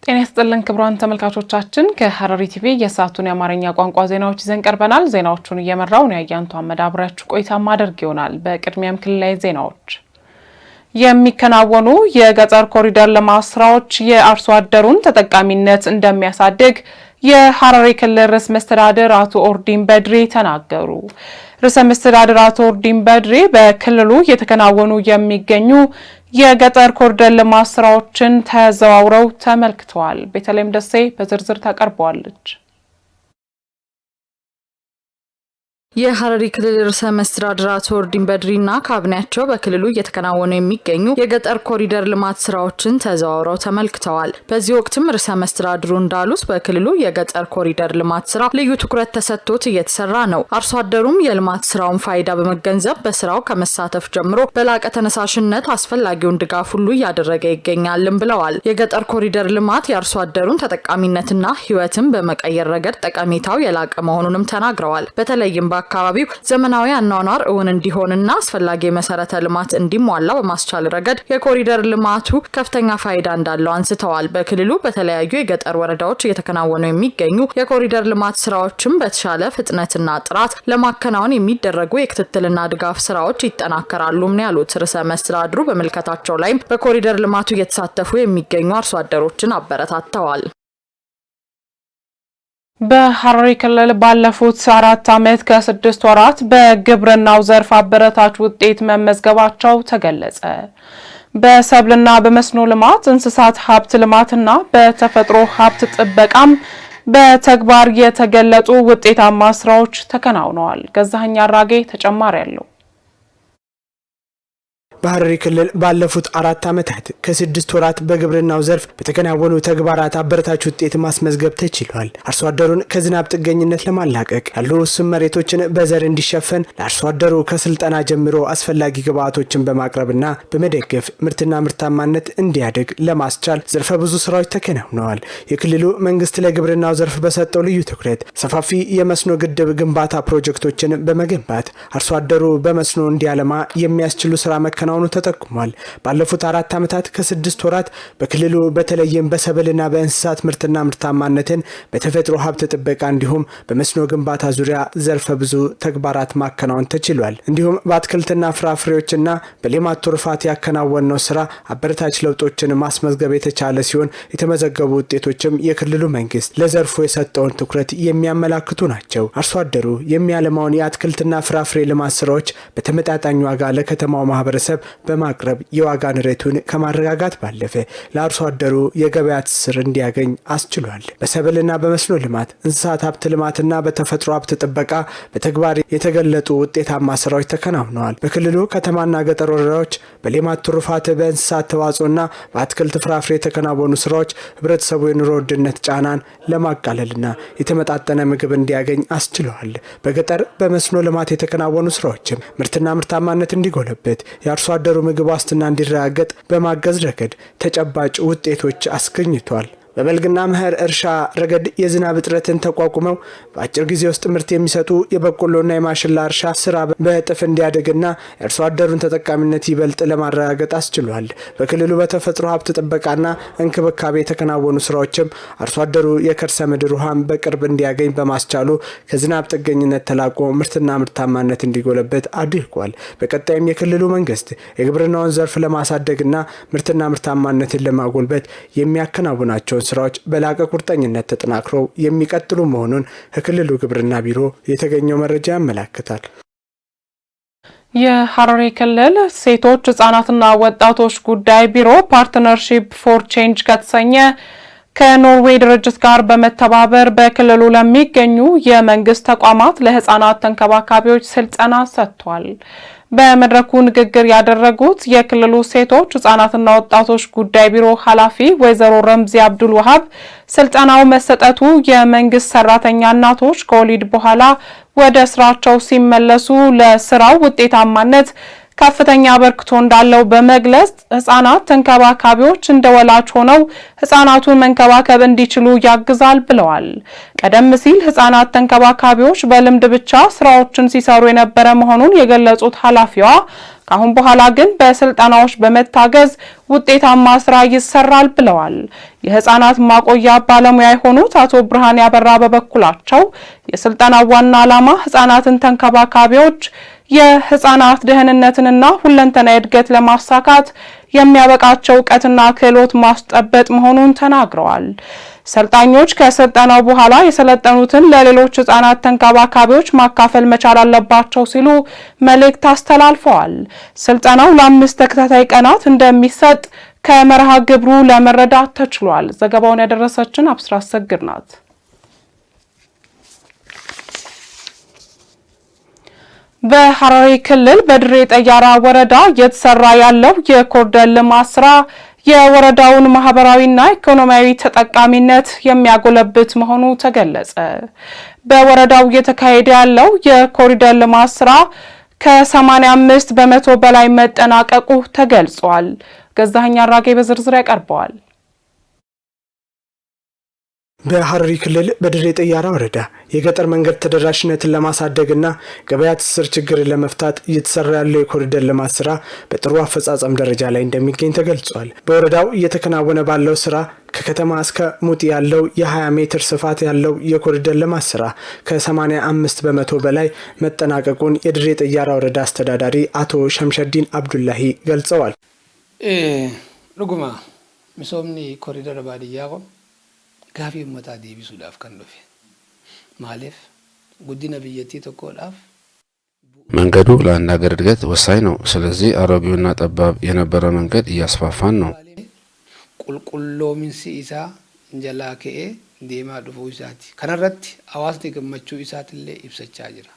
ጤና ይስጥልን ክቡራን ተመልካቾቻችን ከሐረሪ ቲቪ የሰዓቱን የአማርኛ ቋንቋ ዜናዎች ይዘን ቀርበናል። ዜናዎቹን እየመራው ነው ያያንቱ አመዳብራችሁ ቆይታ ማድረግ ይሆናል። በቅድሚያም ክልላዊ ዜናዎች የሚከናወኑ የገጠር ኮሪደር ልማት ስራዎች የአርሶ አደሩን ተጠቃሚነት እንደሚያሳድግ የሐረሪ ክልል ርዕሰ መስተዳድር አቶ ኦርዲን በድሪ ተናገሩ። ርዕሰ መስተዳድር አቶ ኦርዲን በድሪ በክልሉ የተከናወኑ የሚገኙ የገጠር ኮሪደር ልማት ስራዎችን ተዘዋውረው ተመልክተዋል። በተለይም ደሴ በዝርዝር ታቀርበዋለች። የሐረሪ ክልል ርዕሰ መስተዳድር አቶ ኦርዲን በድሪና ካቢኔያቸው በክልሉ እየተከናወኑ የሚገኙ የገጠር ኮሪደር ልማት ስራዎችን ተዘዋውረው ተመልክተዋል። በዚህ ወቅትም ርዕሰ መስተዳድሩ እንዳሉት በክልሉ የገጠር ኮሪደር ልማት ስራ ልዩ ትኩረት ተሰጥቶት እየተሰራ ነው። አርሶ አደሩም የልማት ስራውን ፋይዳ በመገንዘብ በስራው ከመሳተፍ ጀምሮ በላቀ ተነሳሽነት አስፈላጊውን ድጋፍ ሁሉ እያደረገ ይገኛልም ብለዋል። የገጠር ኮሪደር ልማት የአርሶ አደሩን ተጠቃሚነትና ህይወትን በመቀየር ረገድ ጠቀሜታው የላቀ መሆኑንም ተናግረዋል። በተለይም አካባቢው ዘመናዊ አኗኗር እውን እንዲሆንና አስፈላጊ መሰረተ ልማት እንዲሟላ በማስቻል ረገድ የኮሪደር ልማቱ ከፍተኛ ፋይዳ እንዳለው አንስተዋል። በክልሉ በተለያዩ የገጠር ወረዳዎች እየተከናወኑ የሚገኙ የኮሪደር ልማት ስራዎችም በተሻለ ፍጥነትና ጥራት ለማከናወን የሚደረጉ የክትትልና ድጋፍ ስራዎች ይጠናከራሉም ነው ያሉት። ርዕሰ መስተዳድሩ በመልከታቸው ላይም በኮሪደር ልማቱ እየተሳተፉ የሚገኙ አርሶ አደሮችን አበረታተዋል። በሐረሪ ክልል ባለፉት 4 ዓመት ከ6 ወራት በግብርናው ዘርፍ አበረታች ውጤት መመዝገባቸው ተገለጸ። በሰብልና በመስኖ ልማት፣ እንስሳት ሀብት ልማትና በተፈጥሮ ሀብት ጥበቃም በተግባር የተገለጡ ውጤታማ ስራዎች ተከናውነዋል። ገዛኸኝ አራጌ ተጨማሪ ያለው በሐረሪ ክልል ባለፉት 4 ዓመታት ከ6 ወራት በግብርናው ዘርፍ በተከናወኑ ተግባራት አበረታች ውጤት ማስመዝገብ ተችሏል። አርሶ አደሩን ከዝናብ ጥገኝነት ለማላቀቅ ያሉ ውስን መሬቶችን በዘር እንዲሸፈን ለአርሶ አደሩ ከስልጠና ጀምሮ አስፈላጊ ግብዓቶችን በማቅረብና በመደገፍ ምርትና ምርታማነት እንዲያድግ ለማስቻል ዘርፈ ብዙ ስራዎች ተከናውነዋል። የክልሉ መንግስት ለግብርናው ዘርፍ በሰጠው ልዩ ትኩረት ሰፋፊ የመስኖ ግድብ ግንባታ ፕሮጀክቶችን በመገንባት አርሶ አደሩ በመስኖ እንዲያለማ የሚያስችሉ ስራ መከናወኑ ተጠቁሟል። ባለፉት 4 ዓመታት ከ6 ወራት በክልሉ በተለይም በሰብልና በእንስሳት ምርትና ምርታማነትን በተፈጥሮ ሀብት ጥበቃ እንዲሁም በመስኖ ግንባታ ዙሪያ ዘርፈ ብዙ ተግባራት ማከናወን ተችሏል። እንዲሁም በአትክልትና ፍራፍሬዎችና በሌማት ትሩፋት ያከናወነው ስራ አበረታች ለውጦችን ማስመዝገብ የተቻለ ሲሆን የተመዘገቡ ውጤቶችም የክልሉ መንግስት ለዘርፉ የሰጠውን ትኩረት የሚያመላክቱ ናቸው። አርሶ አደሩ የሚያለማውን የአትክልትና ፍራፍሬ ልማት ስራዎች በተመጣጣኝ ዋጋ ለከተማው ማህበረሰብ በማቅረብ የዋጋ ንረቱን ከማረጋጋት ባለፈ ለአርሶ አደሩ የገበያ ትስስር እንዲያገኝ አስችሏል። በሰብልና በመስኖ ልማት፣ እንስሳት ሀብት ልማትና በተፈጥሮ ሀብት ጥበቃ በተግባር የተገለጡ ውጤታማ ስራዎች ተከናውነዋል። በክልሉ ከተማና ገጠር ወረዳዎች በሌማት ትሩፋት፣ በእንስሳት ተዋጽኦና በአትክልት ፍራፍሬ የተከናወኑ ስራዎች ህብረተሰቡ የኑሮ ውድነት ጫናን ለማቃለልና የተመጣጠነ ምግብ እንዲያገኝ አስችለዋል። በገጠር በመስኖ ልማት የተከናወኑ ስራዎችም ምርትና ምርታማነት እንዲጎለበት የአርሶ አደሩ ምግብ ዋስትና እንዲረጋገጥ በማገዝ ረገድ ተጨባጭ ውጤቶች አስገኝቷል። በበልግና መኸር እርሻ ረገድ የዝናብ እጥረትን ተቋቁመው በአጭር ጊዜ ውስጥ ምርት የሚሰጡ የበቆሎና የማሽላ እርሻ ስራ በእጥፍ እንዲያደግና የአርሶ አደሩን ተጠቃሚነት ይበልጥ ለማረጋገጥ አስችሏል። በክልሉ በተፈጥሮ ሀብት ጥበቃና እንክብካቤ የተከናወኑ ስራዎችም አርሶ አደሩ የከርሰ ምድር ውሃን በቅርብ እንዲያገኝ በማስቻሉ ከዝናብ ጥገኝነት ተላቆ ምርትና ምርታማነት እንዲጎለበት አድርጓል። በቀጣይም የክልሉ መንግስት የግብርናውን ዘርፍ ለማሳደግና ምርትና ምርታማነትን ለማጎልበት የሚያከናውናቸው ስራዎች በላቀ ቁርጠኝነት ተጠናክረው የሚቀጥሉ መሆኑን ከክልሉ ግብርና ቢሮ የተገኘው መረጃ ያመለክታል። የሐረሪ ክልል ሴቶች ህጻናትና ወጣቶች ጉዳይ ቢሮ ፓርትነርሺፕ ፎር ቼንጅ ከተሰኘ ከኖርዌይ ድርጅት ጋር በመተባበር በክልሉ ለሚገኙ የመንግስት ተቋማት ለህፃናት ተንከባካቢዎች ስልጠና ሰጥቷል። በመድረኩ ንግግር ያደረጉት የክልሉ ሴቶች ህጻናትና ወጣቶች ጉዳይ ቢሮ ኃላፊ ወይዘሮ ረምዚ አብዱል ወሃብ ስልጠናው መሰጠቱ የመንግስት ሰራተኛ እናቶች ከወሊድ በኋላ ወደ ስራቸው ሲመለሱ ለስራው ውጤታማነት ከፍተኛ አበርክቶ እንዳለው በመግለጽ ህጻናት ተንከባካቢዎች እንደ ወላጅ ሆነው ህጻናቱን መንከባከብ እንዲችሉ ያግዛል ብለዋል። ቀደም ሲል ህጻናት ተንከባካቢዎች በልምድ ብቻ ስራዎችን ሲሰሩ የነበረ መሆኑን የገለጹት ኃላፊዋ ካሁን በኋላ ግን በስልጠናዎች በመታገዝ ውጤታማ ስራ ይሰራል ብለዋል። የህፃናት ማቆያ ባለሙያ የሆኑት አቶ ብርሃን ያበራ በበኩላቸው የስልጠናው ዋና ዓላማ ህፃናትን ተንከባካቢዎች የህፃናት ደህንነትንና ሁለንተናዊ እድገት ለማሳካት የሚያበቃቸው ዕውቀትና ክህሎት ማስጠበቅ መሆኑን ተናግረዋል። ሰልጣኞች ከስልጠናው በኋላ የሰለጠኑትን ለሌሎች ህፃናት ተንከባካቢዎች ማካፈል መቻል አለባቸው ሲሉ መልእክት አስተላልፈዋል። ስልጠናው ለ5 ተከታታይ ቀናት እንደሚሰጥ ከመርሃ ግብሩ ለመረዳት ተችሏል። ዘገባውን ያደረሰችን አብስራ አሰግድ ናት። በሐረሪ ክልል በድሬ ጠያራ ወረዳ እየተሰራ ያለው የኮሪደር ልማት ስራ የወረዳውን ማህበራዊና ኢኮኖሚያዊ ተጠቃሚነት የሚያጎለብት መሆኑ ተገለጸ። በወረዳው እየተካሄደ ያለው የኮሪደር ልማት ስራ ከ85 በመቶ በላይ መጠናቀቁ ተገልጿል። ገዛኸኝ አራጌ በዝርዝር ያቀርበዋል። በሐረሪ ክልል በድሬ ጠያራ ወረዳ የገጠር መንገድ ተደራሽነትን ለማሳደግና ገበያ ትስስር ችግርን ለመፍታት እየተሰራ ያለው የኮሪደር ልማት ስራ በጥሩ አፈጻጸም ደረጃ ላይ እንደሚገኝ ተገልጿል። በወረዳው እየተከናወነ ባለው ስራ ከከተማ እስከ ሙጢ ያለው የ20 ሜትር ስፋት ያለው የኮሪደር ልማት ስራ ከ85 በመቶ በላይ መጠናቀቁን የድሬ ጠያራ ወረዳ አስተዳዳሪ አቶ ሸምሸዲን አብዱላሂ ገልጸዋል። ሩጉማ ሚሶምኒ ኮሪደር ባዲያ ጋፊ መታ ዴቢሱዳፍ ከንዶፍ ማለፍ ጉዲና ብየቲ ተቆላፍ መንገዱ ለአንድ ሀገር እድገት ወሳኝ ነው። ስለዚህ አሮጌውና ጠባብ የነበረ መንገድ እያስፋፋን ነው። ቁልቁሎሚንሲ ኢሳ እንጀላከኤ ዴማ ዱፉ ኢሳቲ ከነረት አዋስቲ ገመቹ ኢሳትሌ ኢብሰቻ ጅራ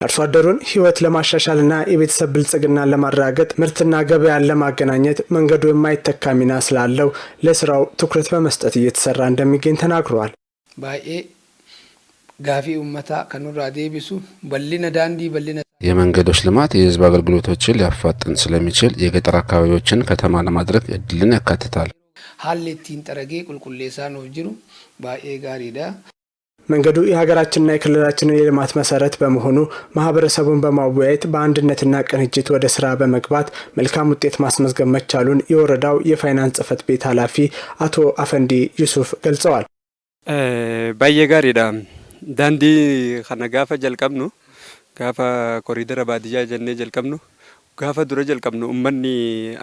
አርሶ አደሩን ህይወት ለማሻሻልና የቤተሰብ ብልጽግናን ለማረጋገጥ ምርትና ገበያን ለማገናኘት መንገዱ የማይተካ ሚና ስላለው ለስራው ትኩረት በመስጠት እየተሰራ እንደሚገኝ ተናግረዋል። ባኤ ጋፊ ኡመታ ከኑራ ዴቢሱ በሊነ ዳንዲ በሊነ የመንገዶች ልማት የህዝብ አገልግሎቶችን ሊያፋጥን ስለሚችል የገጠር አካባቢዎችን ከተማ ለማድረግ እድልን ያካትታል። ሀሌቲን ጠረጌ ቁልቁሌሳ ነው ጅሩ ባኤ ጋሪዳ መንገዱ የሀገራችንና የክልላችንን የልማት መሰረት በመሆኑ ማህበረሰቡን በማወያየት በአንድነትና ቅንጅት ወደ ስራ በመግባት መልካም ውጤት ማስመዝገብ መቻሉን የወረዳው የፋይናንስ ጽህፈት ቤት ኃላፊ አቶ አፈንዲ ዩሱፍ ገልጸዋል። ባየጋሪዳ ዳንዲ ከነጋፈ ጀልቀምኑ ጋፋ ኮሪደር ባዲያ ጀኔ ጀልቀምኑ ጋፋ ዱረ ጀልቀምኑ ኡመኒ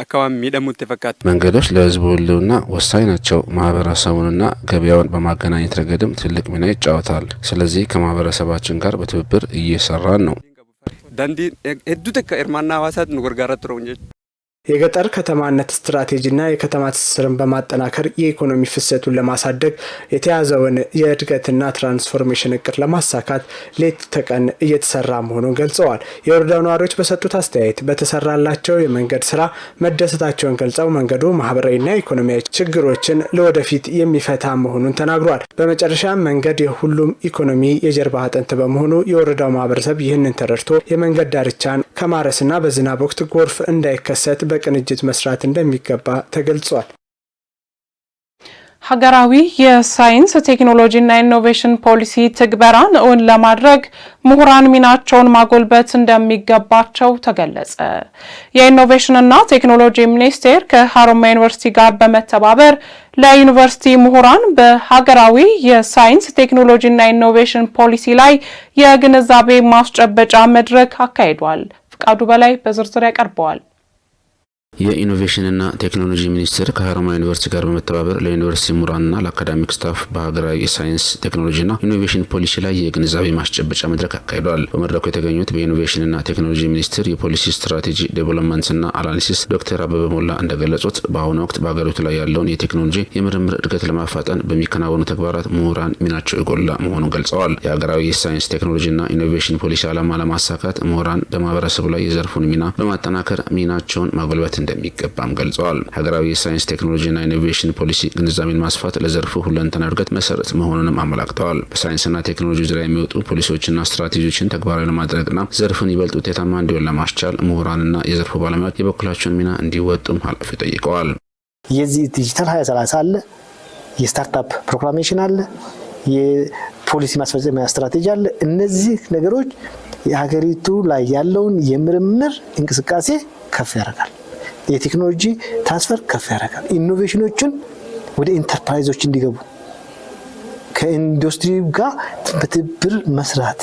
አካባቢ ሚደሙት ተፈካት መንገዶች ለህዝቡ ህልውና ወሳኝ ናቸው። ማህበረሰቡንና ገበያውን በማገናኘት ረገድም ትልቅ ሚና ይጫወታል። ስለዚህ ከማህበረሰባችን ጋር በትብብር እየሰራን ነው። ዳንዲ እዱተከ እርማና ዋሳት ነው ገርጋራት ነው እንጂ የገጠር ከተማነት ስትራቴጂና የከተማ ትስስርን በማጠናከር የኢኮኖሚ ፍሰቱን ለማሳደግ የተያዘውን የእድገትና ትራንስፎርሜሽን እቅድ ለማሳካት ሌት ተቀን እየተሰራ መሆኑን ገልጸዋል። የወረዳው ነዋሪዎች በሰጡት አስተያየት በተሰራላቸው የመንገድ ስራ መደሰታቸውን ገልጸው መንገዱ ማህበራዊና ኢኮኖሚያዊ ችግሮችን ለወደፊት የሚፈታ መሆኑን ተናግሯል። በመጨረሻ መንገድ የሁሉም ኢኮኖሚ የጀርባ አጥንት በመሆኑ የወረዳው ማህበረሰብ ይህንን ተረድቶ የመንገድ ዳርቻን ከማረስና በዝናብ ወቅት ጎርፍ እንዳይከሰት በቅንጅት መስራት እንደሚገባ ተገልጿል። ሀገራዊ የሳይንስ ቴክኖሎጂና ኢኖቬሽን ፖሊሲ ትግበራን እውን ለማድረግ ምሁራን ሚናቸውን ማጎልበት እንደሚገባቸው ተገለጸ። የኢኖቬሽንና ቴክኖሎጂ ሚኒስቴር ከሀሮማያ ዩኒቨርሲቲ ጋር በመተባበር ለዩኒቨርሲቲ ምሁራን በሀገራዊ የሳይንስ ቴክኖሎጂና ኢኖቬሽን ፖሊሲ ላይ የግንዛቤ ማስጨበጫ መድረክ አካሂዷል። ፍቃዱ በላይ በዝርዝር ያቀርበዋል። የኢኖቬሽንና ቴክኖሎጂ ሚኒስቴር ከሀሮማያ ዩኒቨርሲቲ ጋር በመተባበር ለዩኒቨርሲቲ ምሁራንና ለአካዳሚክ ስታፍ በሀገራዊ የሳይንስ ቴክኖሎጂና ኢኖቬሽን ፖሊሲ ላይ የግንዛቤ ማስጨበጫ መድረክ አካሂደዋል። በመድረኩ የተገኙት በኢኖቬሽንና ቴክኖሎጂ ሚኒስቴር የፖሊሲ ስትራቴጂ ዴቨሎፕመንትና አናሊሲስ ዶክተር አበበ ሞላ እንደገለጹት በአሁኑ ወቅት በሀገሪቱ ላይ ያለውን የቴክኖሎጂ የምርምር እድገት ለማፋጠን በሚከናወኑ ተግባራት ምሁራን ሚናቸው የጎላ መሆኑን ገልጸዋል። የሀገራዊ የሳይንስ ቴክኖሎጂና ኢኖቬሽን ፖሊሲ ዓላማ ለማሳካት ምሁራን በማህበረሰቡ ላይ የዘርፉን ሚና በማጠናከር ሚናቸውን ማጎልበት እንደሚገባም ገልጸዋል። ሀገራዊ የሳይንስ ቴክኖሎጂና ኢኖቬሽን ፖሊሲ ግንዛቤን ማስፋት ለዘርፉ ሁለንተናዊ እድገት መሰረት መሆኑንም አመላክተዋል። በሳይንስና ቴክኖሎጂ ዙሪያ የሚወጡ ፖሊሲዎችና ስትራቴጂዎችን ተግባራዊ ለማድረግና ዘርፉን ይበልጥ ውጤታማ እንዲሆን ለማስቻል ምሁራንና የዘርፉ ባለሙያዎች የበኩላቸውን ሚና እንዲወጡም ኃላፊው ጠይቀዋል። የዚህ ዲጂታል 2030 አለ፣ የስታርታፕ ፕሮግራሜሽን አለ፣ የፖሊሲ ማስፈጸሚያ ስትራቴጂ አለ። እነዚህ ነገሮች የሀገሪቱ ላይ ያለውን የምርምር እንቅስቃሴ ከፍ ያደርጋል። የቴክኖሎጂ ትራንስፈር ከፍ ያደርጋል። ኢኖቬሽኖችን ወደ ኢንተርፕራይዞች እንዲገቡ ከኢንዱስትሪ ጋር በትብብር መስራት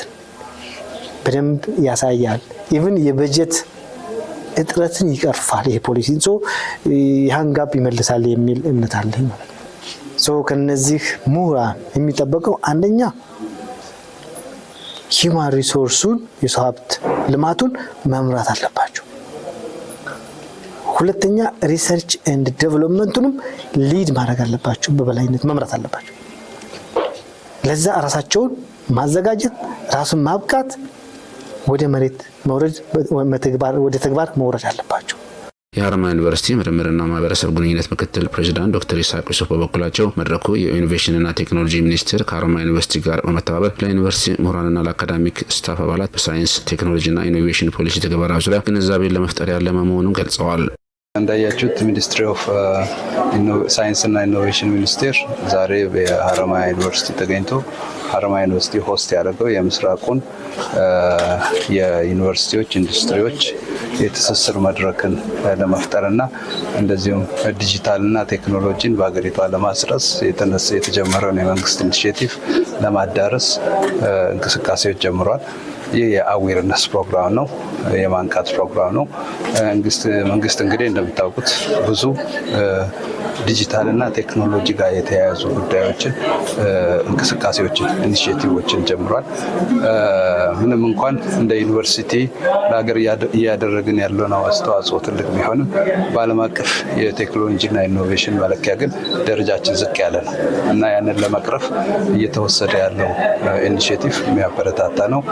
በደንብ ያሳያል። ኢቭን የበጀት እጥረትን ይቀርፋል። ይሄ ፖሊሲ ያን ጋፕ ይመልሳል የሚል እምነት አለኝ ማለት ነው። ከነዚህ ምሁራን የሚጠበቀው አንደኛ ሂውማን ሪሶርሱን የሰው ሀብት ልማቱን መምራት አለባቸው። ሁለተኛ ሪሰርች ኤንድ ዴቨሎፕመንቱንም ሊድ ማድረግ አለባቸው፣ በበላይነት መምራት አለባቸው። ለዛ ራሳቸውን ማዘጋጀት፣ ራሱን ማብቃት፣ ወደ መሬት መውረድ፣ ወደ ተግባር መውረድ አለባቸው። የሀረማያ ዩኒቨርሲቲ ምርምርና ማህበረሰብ ግንኙነት ምክትል ፕሬዚዳንት ዶክተር ኢሳቅ ዩሱፍ በበኩላቸው መድረኩ የኢኖቬሽንና ቴክኖሎጂ ሚኒስቴር ከሀረማያ ዩኒቨርሲቲ ጋር በመተባበር ለዩኒቨርሲቲ ምሁራንና ለአካዳሚክ ስታፍ አባላት በሳይንስ ቴክኖሎጂና ኢኖቬሽን ፖሊሲ ተግባራ ዙሪያ ግንዛቤን ለመፍጠር ያለመ መሆኑን ገልጸዋል። እንዳያችሁት ሚኒስትሪ ኦፍ ሳይንስና ኢኖቬሽን ሚኒስቴር ዛሬ በሀረማያ ዩኒቨርሲቲ ተገኝቶ ሀረማያ ዩኒቨርሲቲ ሆስት ያደረገው የምስራቁን የዩኒቨርሲቲዎች ኢንዱስትሪዎች የትስስር መድረክን ለመፍጠርና እንደዚሁም ዲጂታልና ቴክኖሎጂን በሀገሪቷ ለማስረጽ የተጀመረውን የመንግስት ኢኒሼቲቭ ለማዳረስ እንቅስቃሴዎች ጀምሯል። ይህ የአዌርነስ ፕሮግራም ነው፣ የማንቃት ፕሮግራም ነው። መንግስት እንግዲህ እንደምታውቁት ብዙ ዲጂታልና ቴክኖሎጂ ጋር የተያያዙ ጉዳዮችን፣ እንቅስቃሴዎችን፣ ኢኒሼቲቮችን ጀምሯል። ምንም እንኳን እንደ ዩኒቨርሲቲ ለሀገር እያደረግን ያለውን አስተዋጽኦ ትልቅ ቢሆንም በዓለም አቀፍ የቴክኖሎጂና ኢኖቬሽን መለኪያ ግን ደረጃችን ዝቅ ያለ ነው እና ያንን ለመቅረፍ እየተወሰደ ያለው ኢኒሼቲቭ የሚያበረታታ ነው።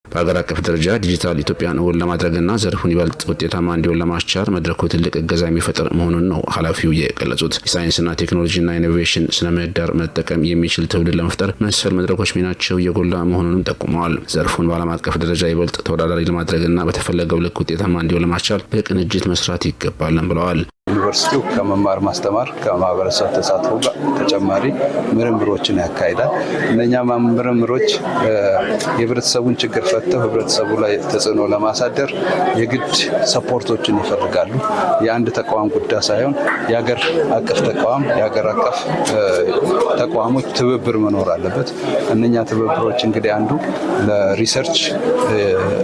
በሀገር አቀፍ ደረጃ ዲጂታል ኢትዮጵያን እውን ለማድረግና ዘርፉን ይበልጥ ውጤታማ እንዲሆን ለማስቻል መድረኩ ትልቅ እገዛ የሚፈጥር መሆኑን ነው ኃላፊው የገለጹት። የሳይንስና ቴክኖሎጂና ኢኖቬሽን ስነ ምህዳር መጠቀም የሚችል ትውልድ ለመፍጠር መሰል መድረኮች ሚናቸው የጎላ መሆኑንም ጠቁመዋል። ዘርፉን በዓለም አቀፍ ደረጃ ይበልጥ ተወዳዳሪ ለማድረግና በተፈለገው ልክ ውጤታማ እንዲሆን ለማስቻል በቅንጅት መስራት ይገባልን ብለዋል። ዩኒቨርሲቲው ከመማር ማስተማር ከማህበረሰብ ተሳትፎ ጋር ተጨማሪ ምርምሮችን ያካሂዳል። እነኛ ምርምሮች የህብረተሰቡን ችግር ፈተው ህብረተሰቡ ላይ ተጽዕኖ ለማሳደር የግድ ሰፖርቶችን ይፈልጋሉ። የአንድ ተቋም ጉዳይ ሳይሆን የሀገር አቀፍ ተቋም የሀገር አቀፍ ተቋሞች ትብብር መኖር አለበት። እነኛ ትብብሮች እንግዲህ አንዱ ለሪሰርች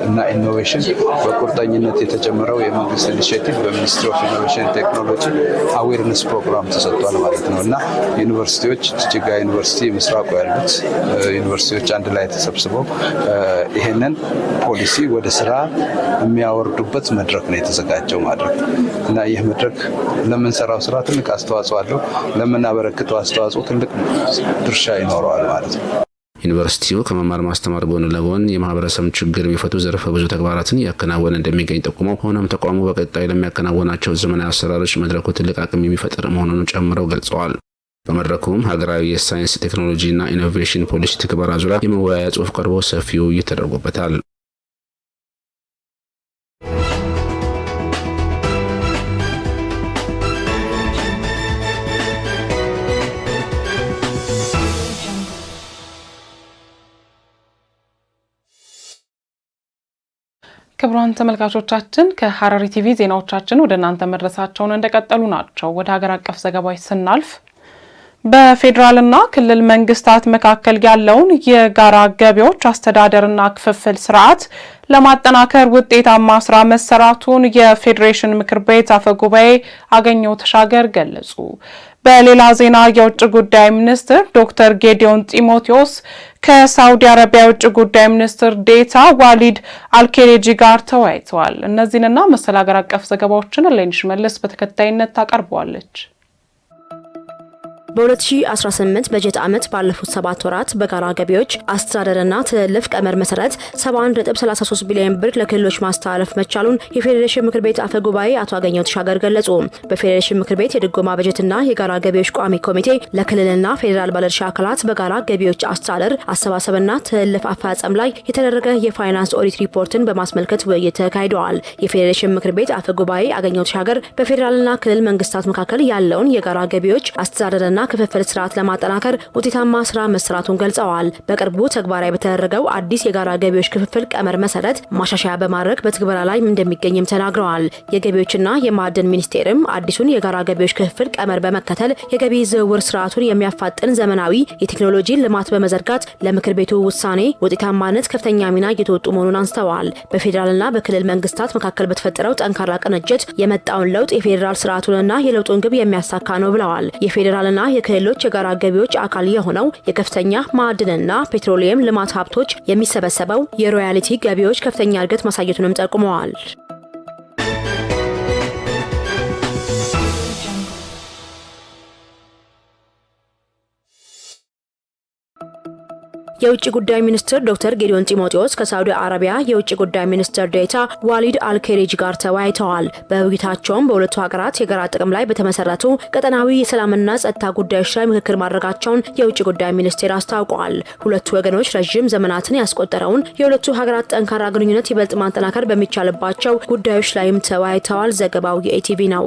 እና ኢኖቬሽን በቁርጠኝነት የተጀመረው የመንግስት ኢኒሼቲቭ በሚኒስትሪ ኦፍ ኢኖቬሽን ቴክኖሎጂ አዌርነስ ፕሮግራም ተሰጥቷል ማለት ነው እና ዩኒቨርሲቲዎች ጅጅጋ ዩኒቨርሲቲ ምስራቁ ያሉት ዩኒቨርሲቲዎች አንድ ላይ ተሰብስበው ይሄንን ፖሊሲ ወደ ስራ የሚያወርዱበት መድረክ ነው የተዘጋጀው ማለት ነው እና ይህ መድረክ ለምንሰራው ስራ ትልቅ አስተዋጽኦ አለው። ለምናበረክተው አስተዋጽኦ ትልቅ ድርሻ ይኖረዋል ማለት ነው። ዩኒቨርሲቲው ከመማር ማስተማር ጎን ለጎን የማህበረሰብ ችግር የሚፈቱ ዘርፈ ብዙ ተግባራትን ያከናወነ እንደሚገኝ ጠቁመው ሆኖም ተቋሙ በቀጣይ ለሚያከናወናቸው ዘመናዊ አሰራሮች መድረኩ ትልቅ አቅም የሚፈጥር መሆኑን ጨምረው ገልጸዋል። በመድረኩም ሀገራዊ የሳይንስ ቴክኖሎጂና ኢኖቬሽን ፖሊሲ ትግበራ ዙሪያ የመወያያ ጽሑፍ ቀርቦ ሰፊ ውይይት ተደርጎበታል። ክቡራን ተመልካቾቻችን ከሐረሪ ቲቪ ዜናዎቻችን ወደ እናንተ መድረሳቸውን እንደቀጠሉ ናቸው። ወደ ሀገር አቀፍ ዘገባዎች ስናልፍ በፌዴራልና ክልል መንግስታት መካከል ያለውን የጋራ ገቢዎች አስተዳደርና ክፍፍል ስርዓት ለማጠናከር ውጤታማ ስራ መሰራቱን የፌዴሬሽን ምክር ቤት አፈ ጉባኤ አገኘሁ ተሻገር ገለጹ። በሌላ ዜና የውጭ ጉዳይ ሚኒስትር ዶክተር ጌዲዮን ጢሞቴዎስ ከሳውዲ አረቢያ የውጭ ጉዳይ ሚኒስትር ዴታ ዋሊድ አልኬሬጂ ጋር ተወያይተዋል። እነዚህንና መሰል ሀገር አቀፍ ዘገባዎችን ለይንሽ መልስ በተከታይነት ታቀርበዋለች። 2018 የኢትዮጵያ የውጭ ጉዳይ ሚኒስትር ዶክተር ጌዲዮን ጢሞቴዎስ ከሳውዲ አረቢያ የውጭ ጉዳይ ሚኒስትር ዴኤታ ዋሊድ አልኬሬጂ ጋር ተወያይተዋል። እነዚህንና መሰል ሀገር አቀፍ ዘገባዎችን ለይንሽ መልስ በተከታይነት ታቀርበዋለች። በ2018 በጀት ዓመት ባለፉት 7 ወራት በጋራ ገቢዎች አስተዳደርና ትልፍ ቀመር መሰረት 71.33 ቢሊዮን ብር ለክልሎች ማስተላለፍ መቻሉን የፌዴሬሽን ምክር ቤት አፈ ጉባኤ አቶ አገኘሁ ተሻገር ገለጹ። በፌዴሬሽን ምክር ቤት የድጎማ በጀትና የጋራ ገቢዎች ቋሚ ኮሚቴ ለክልልና ፌዴራል ባለድርሻ አካላት በጋራ ገቢዎች አስተዳደር አሰባሰብና ትልፍ አፈጻጸም ላይ የተደረገ የፋይናንስ ኦዲት ሪፖርትን በማስመልከት ውይይት ተካሂደዋል። የፌዴሬሽን ምክር ቤት አፈ ጉባኤ አገኘሁ ተሻገር በፌዴራልና ክልል መንግስታት መካከል ያለውን የጋራ ገቢዎች አስተዳደርና ክፍፍል ስርዓት ለማጠናከር ውጤታማ ስራ መስራቱን ገልጸዋል። በቅርቡ ተግባራዊ በተደረገው አዲስ የጋራ ገቢዎች ክፍፍል ቀመር መሰረት ማሻሻያ በማድረግ በትግበራ ላይ እንደሚገኝም ተናግረዋል። የገቢዎችና የማዕድን ሚኒስቴርም አዲሱን የጋራ ገቢዎች ክፍፍል ቀመር በመከተል የገቢ ዝውውር ስርዓቱን የሚያፋጥን ዘመናዊ የቴክኖሎጂ ልማት በመዘርጋት ለምክር ቤቱ ውሳኔ ውጤታማነት ከፍተኛ ሚና እየተወጡ መሆኑን አንስተዋል። በፌዴራልና በክልል መንግስታት መካከል በተፈጠረው ጠንካራ ቅንጅት የመጣውን ለውጥ የፌዴራል ስርዓቱንና የለውጡን ግብ የሚያሳካ ነው ብለዋል። የፌዴራልና የክልሎች የጋራ ገቢዎች አካል የሆነው የከፍተኛ ማዕድንና ፔትሮሊየም ልማት ሀብቶች የሚሰበሰበው የሮያሊቲ ገቢዎች ከፍተኛ እድገት ማሳየቱንም ጠቁመዋል። የውጭ ጉዳይ ሚኒስትር ዶክተር ጌዲዮን ጢሞቴዎስ ከሳውዲ አረቢያ የውጭ ጉዳይ ሚኒስትር ዴኤታ ዋሊድ አልኬሪጅ ጋር ተወያይተዋል። በውይይታቸውም በሁለቱ ሀገራት የጋራ ጥቅም ላይ በተመሰረቱ ቀጠናዊ የሰላምና ጸጥታ ጉዳዮች ላይ ምክክር ማድረጋቸውን የውጭ ጉዳይ ሚኒስቴር አስታውቀዋል። ሁለቱ ወገኖች ረጅም ዘመናትን ያስቆጠረውን የሁለቱ ሀገራት ጠንካራ ግንኙነት ይበልጥ ማጠናከር በሚቻልባቸው ጉዳዮች ላይም ተወያይተዋል። ዘገባው የኢቲቪ ነው።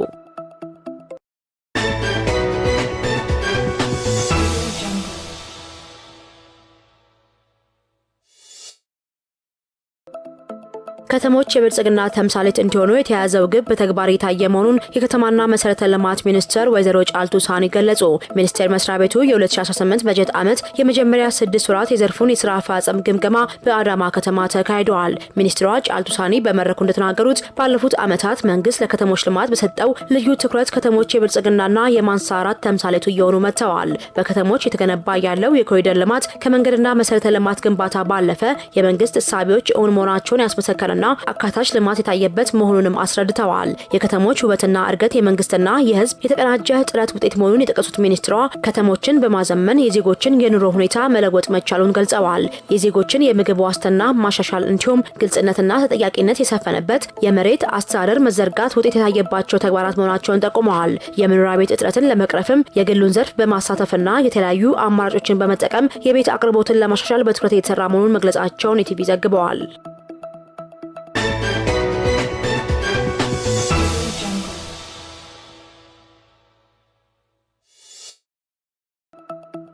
ከተሞች የብልጽግና ተምሳሌት እንዲሆኑ የተያዘው ግብ በተግባር የታየ መሆኑን የከተማና መሰረተ ልማት ሚኒስትር ወይዘሮ ጫልቱ ሳኒ ገለጹ። ሚኒስቴር መስሪያ ቤቱ የ2018 በጀት ዓመት የመጀመሪያ 6 ወራት የዘርፉን የስራ አፈጻጸም ግምገማ በአዳማ ከተማ ተካሂደዋል። ሚኒስትሯ ጫልቱ ሳኒ በመድረኩ እንደተናገሩት ባለፉት ዓመታት መንግስት ለከተሞች ልማት በሰጠው ልዩ ትኩረት ከተሞች የብልጽግናና የማንሰራራት ተምሳሌቱ እየሆኑ መጥተዋል። በከተሞች የተገነባ ያለው የኮሪደር ልማት ከመንገድና መሰረተ ልማት ግንባታ ባለፈ የመንግስት እሳቤዎች እውን መሆናቸውን ያስመሰከረ ና አካታች ልማት የታየበት መሆኑንም አስረድተዋል። የከተሞች ውበትና እድገት የመንግስትና የህዝብ የተቀናጀ ጥረት ውጤት መሆኑን የጠቀሱት ሚኒስትሯ ከተሞችን በማዘመን የዜጎችን የኑሮ ሁኔታ መለወጥ መቻሉን ገልጸዋል። የዜጎችን የምግብ ዋስትና ማሻሻል እንዲሁም ግልጽነትና ተጠያቂነት የሰፈነበት የመሬት አስተዳደር መዘርጋት ውጤት የታየባቸው ተግባራት መሆናቸውን ጠቁመዋል። የመኖሪያ ቤት እጥረትን ለመቅረፍም የግሉን ዘርፍ በማሳተፍና የተለያዩ አማራጮችን በመጠቀም የቤት አቅርቦትን ለማሻሻል በትኩረት የተሰራ መሆኑን መግለጻቸውን ኢቲቪ ዘግበዋል።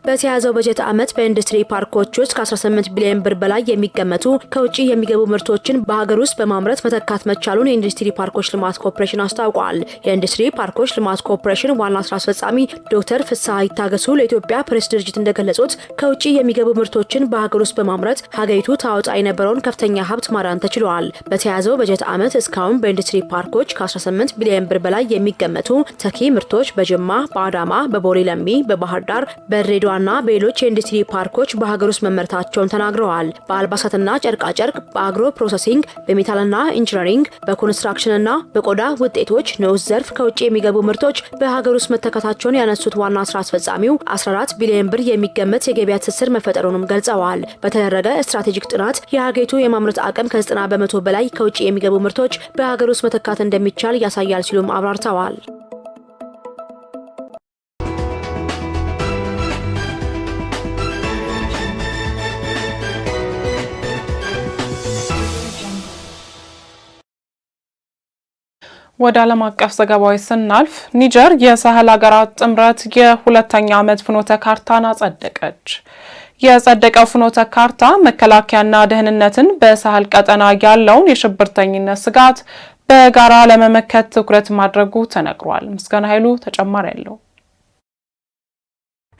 በተያዘው በጀት ዓመት በኢንዱስትሪ ፓርኮች ውስጥ ከ18 ቢሊዮን ብር በላይ የሚገመቱ ከውጪ የሚገቡ ምርቶችን በሀገር ውስጥ በማምረት መተካት መቻሉን የኢንዱስትሪ ፓርኮች ልማት ኮርፖሬሽን አስታውቋል። የኢንዱስትሪ ፓርኮች ልማት ኮርፖሬሽን ዋና ስራ አስፈጻሚ ዶክተር ፍስሐ ይታገሱ ለኢትዮጵያ ፕሬስ ድርጅት እንደገለጹት ከውጪ የሚገቡ ምርቶችን በሀገር ውስጥ በማምረት ሀገሪቱ ታወጣ የነበረውን ከፍተኛ ሀብት ማዳን ተችሏል። በተያዘው በጀት ዓመት እስካሁን በኢንዱስትሪ ፓርኮች ከ18 ቢሊዮን ብር በላይ የሚገመቱ ተኪ ምርቶች በጅማ፣ በአዳማ፣ በቦሌ ለሚ፣ በባህር ዳር፣ በድሬዳዋ ና በሌሎች የኢንዱስትሪ ፓርኮች በሀገር ውስጥ መመረታቸውን ተናግረዋል። በአልባሳትና ጨርቃጨርቅ፣ በአግሮ ፕሮሰሲንግ፣ በሜታልና ኢንጂነሪንግ፣ በኮንስትራክሽንና በቆዳ ውጤቶች ንዑስ ዘርፍ ከውጭ የሚገቡ ምርቶች በሀገር ውስጥ መተካታቸውን ያነሱት ዋና ስራ አስፈጻሚው 14 ቢሊዮን ብር የሚገመት የገበያ ትስስር መፈጠሩንም ገልጸዋል። በተደረገ ስትራቴጂክ ጥናት የሀገሪቱ የማምረት አቅም ከ90 በመቶ በላይ ከውጭ የሚገቡ ምርቶች በሀገር ውስጥ መተካት እንደሚቻል ያሳያል ሲሉም አብራርተዋል። ወደ ዓለም አቀፍ ዘገባዎች ስናልፍ ኒጀር የሳህል ሀገራት ጥምረት የሁለተኛ ዓመት ፍኖተ ካርታን አጸደቀች። የጸደቀው ፍኖተ ካርታ መከላከያና ደህንነትን በሳህል ቀጠና ያለውን የሽብርተኝነት ስጋት በጋራ ለመመከት ትኩረት ማድረጉ ተነግሯል። ምስጋና ኃይሉ ተጨማሪ ያለው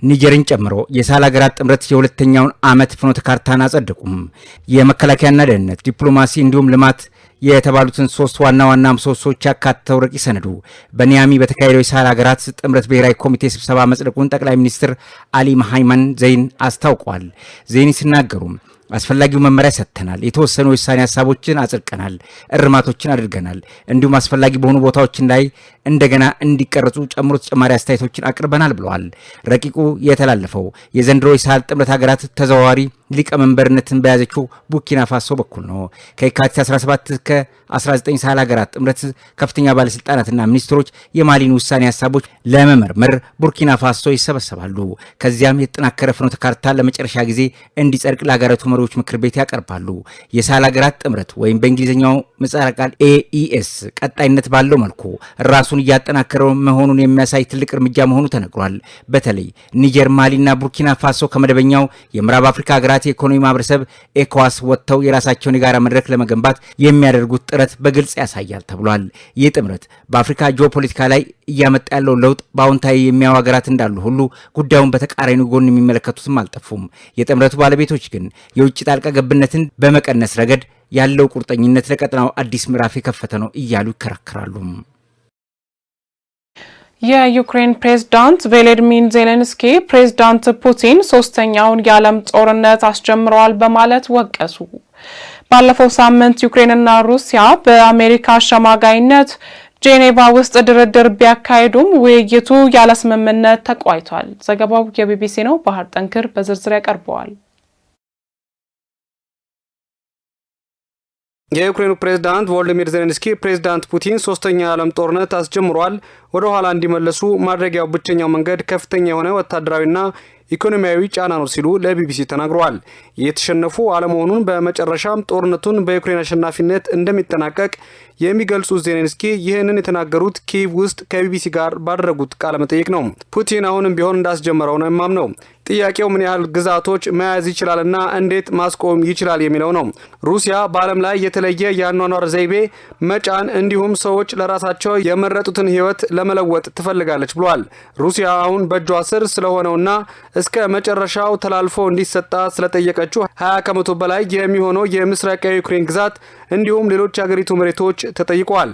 ኒጀርን ጨምሮ የሳህል ሀገራት ጥምረት የሁለተኛውን ዓመት ፍኖተ ካርታን አጸደቁም። የመከላከያና ደህንነት፣ ዲፕሎማሲ እንዲሁም ልማት የተባሉትን ሶስት ዋና ዋና ምሰሶች ያካተተው ረቂቅ ሰነዱ በኒያሚ በተካሄደው የሳህል ሀገራት ጥምረት ብሔራዊ ኮሚቴ ስብሰባ መጽደቁን ጠቅላይ ሚኒስትር አሊ መሐመድ ዘይን አስታውቀዋል። ዘይን ሲናገሩ አስፈላጊው መመሪያ ሰጥተናል። የተወሰኑ የውሳኔ ሀሳቦችን አጽድቀናል፣ እርማቶችን አድርገናል። እንዲሁም አስፈላጊ በሆኑ ቦታዎች ላይ እንደገና እንዲቀረጹ ጨምሮ ተጨማሪ አስተያየቶችን አቅርበናል ብለዋል። ረቂቁ የተላለፈው የዘንድሮ የሳህል ጥምረት ሀገራት ተዘዋዋሪ ሊቀመንበርነትን በያዘችው ቡርኪና ፋሶ በኩል ነው። ከየካቲት 17 እስከ 19 ሳህል ሀገራት ጥምረት ከፍተኛ ባለስልጣናትና ሚኒስትሮች የማሊን ውሳኔ ሀሳቦች ለመመርመር ቡርኪና ፋሶ ይሰበሰባሉ። ከዚያም የተጠናከረ ፍኖተ ካርታ ለመጨረሻ ጊዜ እንዲጸድቅ ለሀገራቱ መሪዎች ምክር ቤት ያቀርባሉ። የሳህል ሀገራት ጥምረት ወይም በእንግሊዝኛው ምህጻረ ቃል AES ቀጣይነት ባለው መልኩ ራሱን እያጠናከረ መሆኑን የሚያሳይ ትልቅ እርምጃ መሆኑ ተነግሯል። በተለይ ኒጀር፣ ማሊና ቡርኪና ፋሶ ከመደበኛው የምዕራብ አፍሪካ ሀገራት የኢኮኖሚ ማህበረሰብ ኤኮዋስ ወጥተው የራሳቸውን የጋራ መድረክ ለመገንባት የሚያደርጉት ጥረት በግልጽ ያሳያል ተብሏል። ይህ ጥምረት በአፍሪካ ጂኦፖለቲካ ላይ እያመጣ ያለው ለውጥ በአዎንታዊ የሚያዩ ሀገራት እንዳሉ ሁሉ ጉዳዩን በተቃራኒው ጎን የሚመለከቱትም አልጠፉም። የጥምረቱ ባለቤቶች ግን የውጭ ጣልቃ ገብነትን በመቀነስ ረገድ ያለው ቁርጠኝነት ለቀጠናው አዲስ ምዕራፍ የከፈተ ነው እያሉ ይከራከራሉ። የዩክሬን ፕሬዝዳንት ቮሎዲሚር ዜሌንስኪ ፕሬዝዳንት ፑቲን ሶስተኛውን የዓለም ጦርነት አስጀምረዋል በማለት ወቀሱ። ባለፈው ሳምንት ዩክሬንና ሩሲያ በአሜሪካ አሸማጋይነት ጄኔቫ ውስጥ ድርድር ቢያካሂዱም ውይይቱ ያለ ስምምነት ተቋጭቷል። ዘገባው የቢቢሲ ነው። ባህር ጠንክር በዝርዝር ያቀርበዋል። የዩክሬኑ ፕሬዝዳንት ቮሎዲሚር ዜሌንስኪ ፕሬዝዳንት ፑቲን ሶስተኛ የዓለም ጦርነት አስጀምሯል፣ ወደ ኋላ እንዲመለሱ ማድረጊያው ብቸኛው መንገድ ከፍተኛ የሆነ ወታደራዊና ኢኮኖሚያዊ ጫና ነው ሲሉ ለቢቢሲ ተናግረዋል። የተሸነፉ አለመሆኑን በመጨረሻም ጦርነቱን በዩክሬን አሸናፊነት እንደሚጠናቀቅ የሚገልጹት ዜሌንስኪ ይህንን የተናገሩት ኪየቭ ውስጥ ከቢቢሲ ጋር ባደረጉት ቃለ መጠይቅ ነው። ፑቲን አሁንም ቢሆን እንዳስጀመረው ነው የማምነው። ጥያቄው ምን ያህል ግዛቶች መያዝ ይችላልና እንዴት ማስቆም ይችላል የሚለው ነው። ሩሲያ በዓለም ላይ የተለየ የአኗኗር ዘይቤ መጫን እንዲሁም ሰዎች ለራሳቸው የመረጡትን ሕይወት ለመለወጥ ትፈልጋለች ብሏል። ሩሲያ አሁን በእጇ ስር ስለሆነውና እስከ መጨረሻው ተላልፎ እንዲሰጣ ስለጠየቀችው 20 ከመቶ በላይ የሚሆነው የምስራቃዊ ዩክሬን ግዛት እንዲሁም ሌሎች የሀገሪቱ መሬቶች ተጠይቀዋል።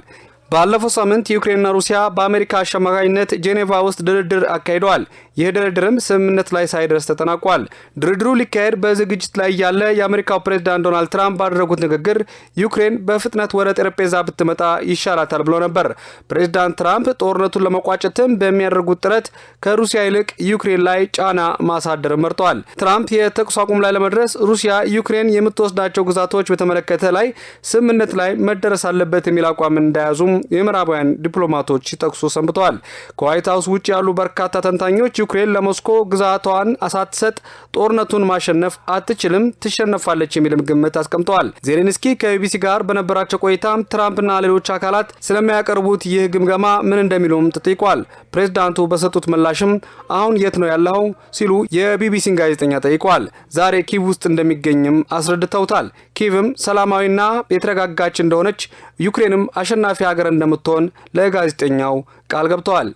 ባለፈው ሳምንት ዩክሬንና ሩሲያ በአሜሪካ አሸማጋይነት ጄኔቫ ውስጥ ድርድር አካሂደዋል። ይህ ድርድርም ስምምነት ላይ ሳይደርስ ተጠናቋል። ድርድሩ ሊካሄድ በዝግጅት ላይ ያለ የአሜሪካው ፕሬዝዳንት ዶናልድ ትራምፕ ባደረጉት ንግግር ዩክሬን በፍጥነት ወደ ጠረጴዛ ብትመጣ ይሻላታል ብሎ ነበር። ፕሬዝዳንት ትራምፕ ጦርነቱን ለመቋጨትም በሚያደርጉት ጥረት ከሩሲያ ይልቅ ዩክሬን ላይ ጫና ማሳደር መርጠዋል። ትራምፕ የተኩስ አቁም ላይ ለመድረስ ሩሲያ ዩክሬን የምትወስዳቸው ግዛቶች በተመለከተ ላይ ስምምነት ላይ መደረስ አለበት የሚል አቋም እንዳያዙም የምዕራባውያን ዲፕሎማቶች ሲጠቅሱ ሰንብተዋል። ከዋይት ሀውስ ውጭ ያሉ በርካታ ተንታኞች ዩክሬን ለሞስኮ ግዛቷን ሳትሰጥ ጦርነቱን ማሸነፍ አትችልም፣ ትሸነፋለች የሚልም ግምት አስቀምጠዋል። ዜሌንስኪ ከቢቢሲ ጋር በነበራቸው ቆይታም ትራምፕና ሌሎች አካላት ስለሚያቀርቡት ይህ ግምገማ ምን እንደሚሉም ተጠይቋል። ፕሬዝዳንቱ በሰጡት ምላሽም አሁን የት ነው ያለው ሲሉ የቢቢሲን ጋዜጠኛ ጠይቋል። ዛሬ ኪየቭ ውስጥ እንደሚገኝም አስረድተውታል። ኪየቭም ሰላማዊና የተረጋጋች እንደሆነች ዩክሬንም አሸናፊ ሀገር እንደምትሆን ለጋዜጠኛው ቃል ገብተዋል።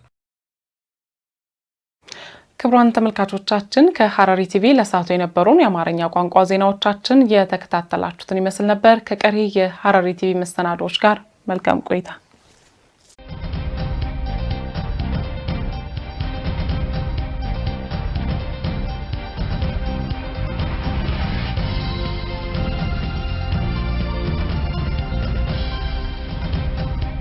ክቡራን ተመልካቾቻችን ከሐረሪ ቲቪ ለሰዓቱ የነበሩን የአማርኛ ቋንቋ ዜናዎቻችን የተከታተላችሁትን ይመስል ነበር። ከቀሪ የሐረሪ ቲቪ መሰናዶዎች ጋር መልካም ቆይታ